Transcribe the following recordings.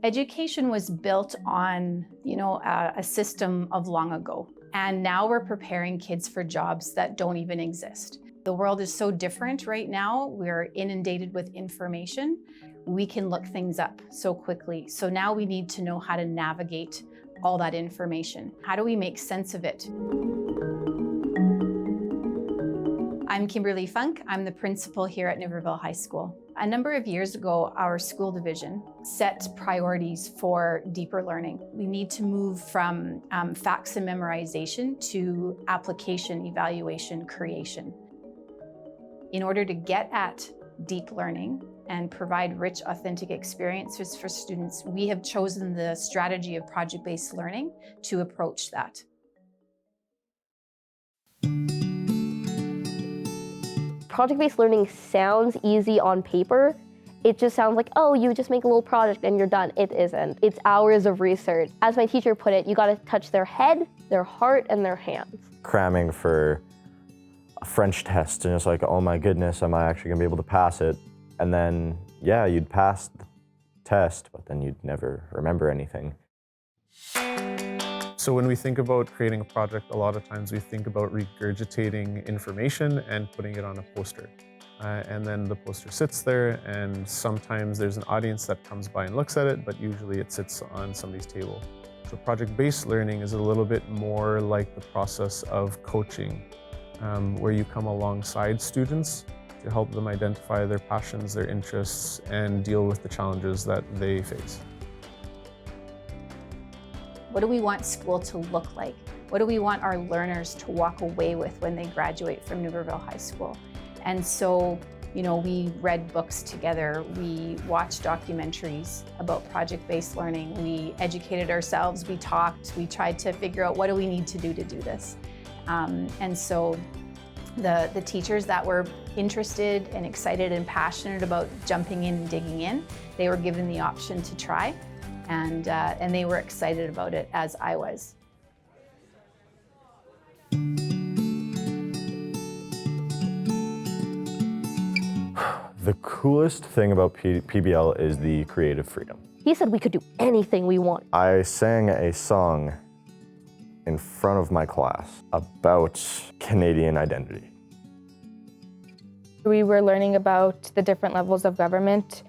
Education was built on, a system of long ago. And now we're preparing kids for jobs that don't even exist. The world is so different right now. We're inundated with information. We can look things up so quickly. So now we need to know how to navigate all that information. How do we make sense of it? I'm Kimberly Funk. I'm the principal here at Niverville High School. A number of years ago, our school division set priorities for deeper learning. We need to move from facts and memorization to application, evaluation, creation. In order to get at deep learning and provide rich, authentic experiences for students, we have chosen the strategy of project-based learning to approach that. Project-based learning sounds easy on paper. It just sounds like, oh, you just make a little project and you're done. It isn't. It's hours of research. As my teacher put it, you gotta touch their head, their heart, and their hands. Cramming for a French test and it's like, oh my goodness, am I actually gonna be able to pass it? And then, yeah, you'd pass the test, but then you'd never remember anything. So when we think about creating a project, a lot of times we think about regurgitating information and putting it on a poster. And then the poster sits there, and sometimes there's an audience that comes by and looks at it, but usually it sits on somebody's table. So project-based learning is a little bit more like the process of coaching, where you come alongside students to help them identify their passions, their interests, and deal with the challenges that they face. What do we want school to look like? What do we want our learners to walk away with when they graduate from Niverville High School? And so, we read books together, we watched documentaries about project-based learning, we educated ourselves, we talked, we tried to figure out what do we need to do this. And so the teachers that were interested and excited and passionate about jumping in and digging in, they were given the option to try. And they were excited about it, as I was. The coolest thing about PBL is the creative freedom. He said we could do anything we want. I sang a song in front of my class about Canadian identity. We were learning about the different levels of government,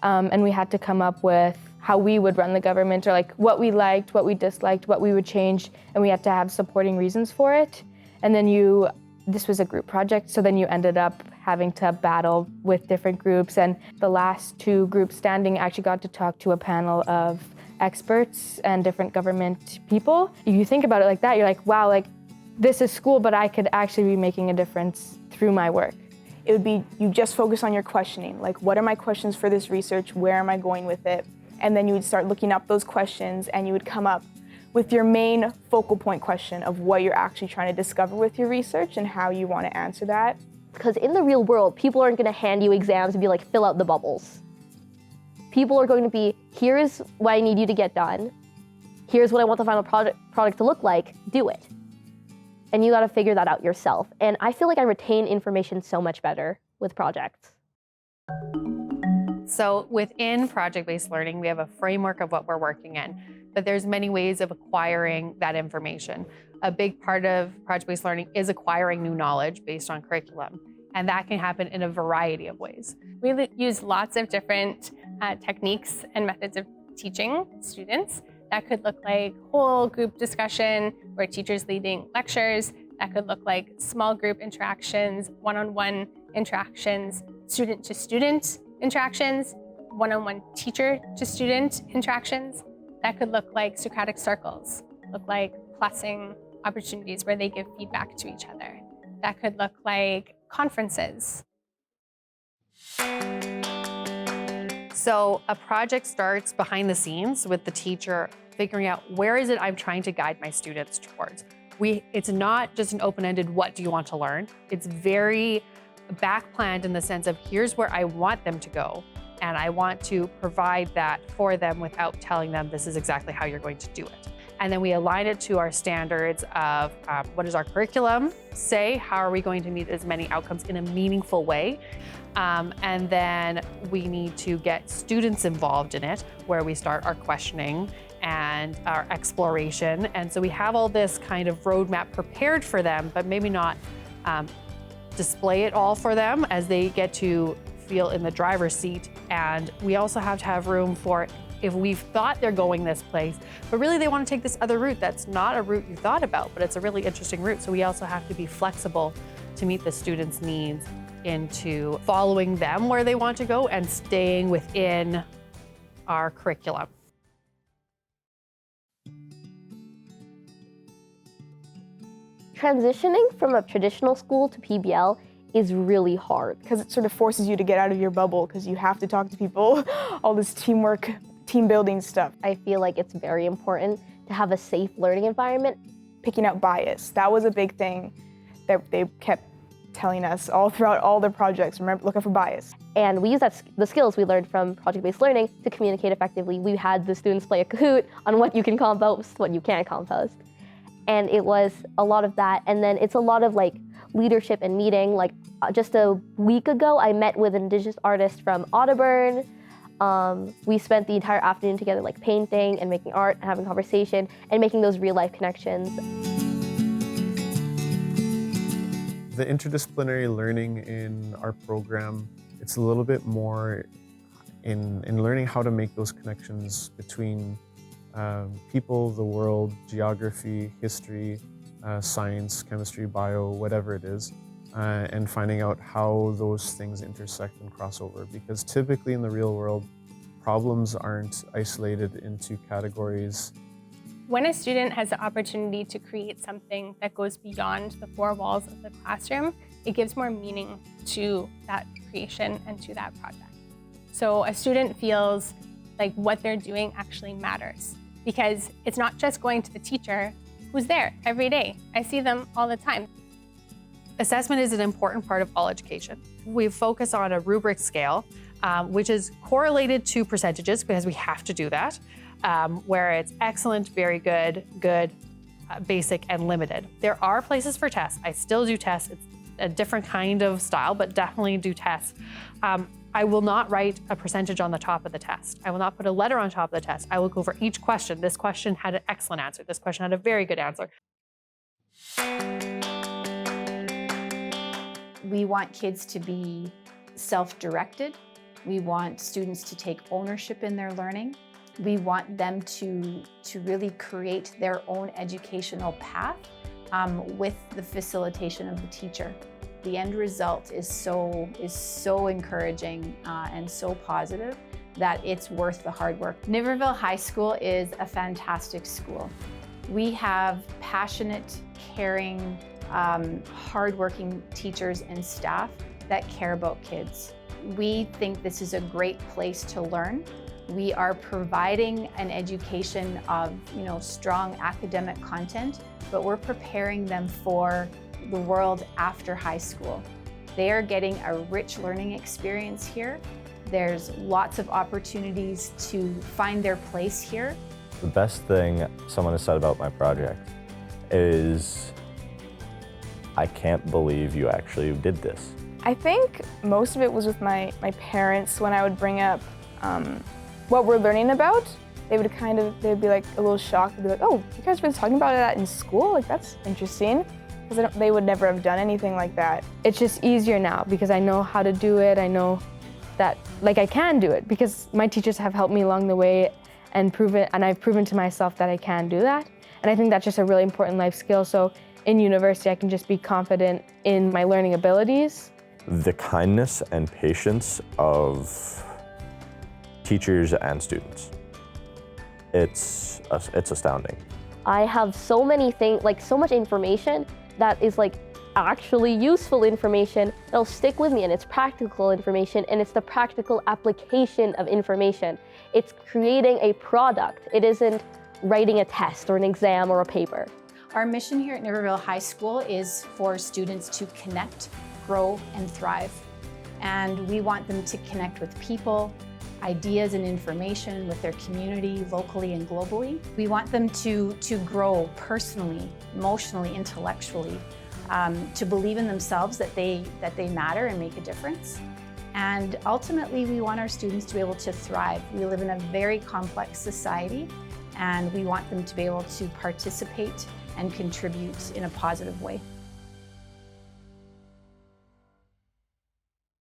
and we had to come up with how we would run the government, or like what we liked, what we disliked, what we would change, and we had to have supporting reasons for it. And then this was a group project, so then you ended up having to battle with different groups, and the last two groups standing actually got to talk to a panel of experts and different government people. If you think about it like that, you're like, wow, like this is school, but I could actually be making a difference through my work. It would be, you just focus on your questioning, like what are my questions for this research, where am I going with it? And then you would start looking up those questions and you would come up with your main focal point question of what you're actually trying to discover with your research and how you want to answer that. Because in the real world, people aren't going to hand you exams and be like, fill out the bubbles. People are going to be, here's what I need you to get done. Here's what I want the final product to look like, do it. And you got to figure that out yourself. And I feel like I retain information so much better with projects. So within project-based learning, we have a framework of what we're working in, but there's many ways of acquiring that information. A big part of project-based learning is acquiring new knowledge based on curriculum, and that can happen in a variety of ways. We use lots of different techniques and methods of teaching students. That could look like whole group discussion where teachers leading lectures. That could look like small group interactions, one-on-one interactions, student-to-student interactions, one-on-one teacher-to-student interactions. That could look like Socratic circles, look like plussing opportunities where they give feedback to each other. That could look like conferences. So a project starts behind the scenes with the teacher figuring out where is it I'm trying to guide my students towards. It's not just an open-ended, what do you want to learn? It's very back-planned in the sense of here's where I want them to go, and I want to provide that for them without telling them this is exactly how you're going to do it. And then we align it to our standards of what does our curriculum say? How are we going to meet as many outcomes in a meaningful way? And then we need to get students involved in it, where we start our questioning and our exploration. And so we have all this kind of roadmap prepared for them, but maybe not display it all for them as they get to feel in the driver's seat. And we also have to have room for if we've thought they're going this place, but really they want to take this other route that's not a route you thought about, but it's a really interesting route. So we also have to be flexible to meet the students' needs into following them where they want to go and staying within our curriculum. Transitioning from a traditional school to PBL is really hard. Because it sort of forces you to get out of your bubble because you have to talk to people, all this teamwork, team building stuff. I feel like it's very important to have a safe learning environment. Picking out bias, that was a big thing that they kept telling us all throughout all their projects. Remember, looking for bias. And we use the skills we learned from project-based learning to communicate effectively. We had the students play a Kahoot on what you can compost, what you can't compost. And it was a lot of that. And then it's a lot of like leadership and meeting. Like just a week ago, I met with an Indigenous artist from Audubon. We spent the entire afternoon together like painting and making art and having conversation and making those real life connections. The interdisciplinary learning in our program, it's a little bit more in learning how to make those connections between people, the world, geography, history, science, chemistry, bio, whatever it is, and finding out how those things intersect and cross over. Because typically in the real world, problems aren't isolated into categories. When a student has the opportunity to create something that goes beyond the four walls of the classroom, it gives more meaning to that creation and to that project. So a student feels like what they're doing actually matters, because it's not just going to the teacher who's there every day. I see them all the time. Assessment is an important part of all education. We focus on a rubric scale, which is correlated to percentages because we have to do that, where it's excellent, very good, good, basic, and limited. There are places for tests. I still do tests. It's a different kind of style, but definitely do tests. I will not write a percentage on the top of the test. I will not put a letter on top of the test. I will go for each question. This question had an excellent answer. This question had a very good answer. We want kids to be self-directed. We want students to take ownership in their learning. We want them to really create their own educational path with the facilitation of the teacher. The end result is so encouraging and so positive that it's worth the hard work. Niverville High School is a fantastic school. We have passionate, caring, hardworking teachers and staff that care about kids. We think this is a great place to learn. We are providing an education of, strong academic content, but we're preparing them for the world after high school. They are getting a rich learning experience here. There's lots of opportunities to find their place here. The best thing someone has said about my project is, I can't believe you actually did this. I think most of it was with my parents. When I would bring up what we're learning about, they'd be like a little shocked. They'd be like, oh, you guys been talking about that in school? Like, that's interesting. Because they would never have done anything like that. It's just easier now because I know how to do it. I know that I can do it because my teachers have helped me along the way and I've proven to myself that I can do that. And I think that's just a really important life skill. So in university, I can just be confident in my learning abilities. The kindness and patience of teachers and students. It's astounding. I have so many things, so much information that is actually useful information that'll stick with me, and it's practical information, and it's the practical application of information. It's creating a product. It isn't writing a test or an exam or a paper. Our mission here at Niverville High School is for students to connect, grow, and thrive. And we want them to connect with people, ideas and information with their community, locally and globally. We want them to grow personally, emotionally, intellectually, to believe in themselves that they matter and make a difference. And ultimately, we want our students to be able to thrive. We live in a very complex society, and we want them to be able to participate and contribute in a positive way.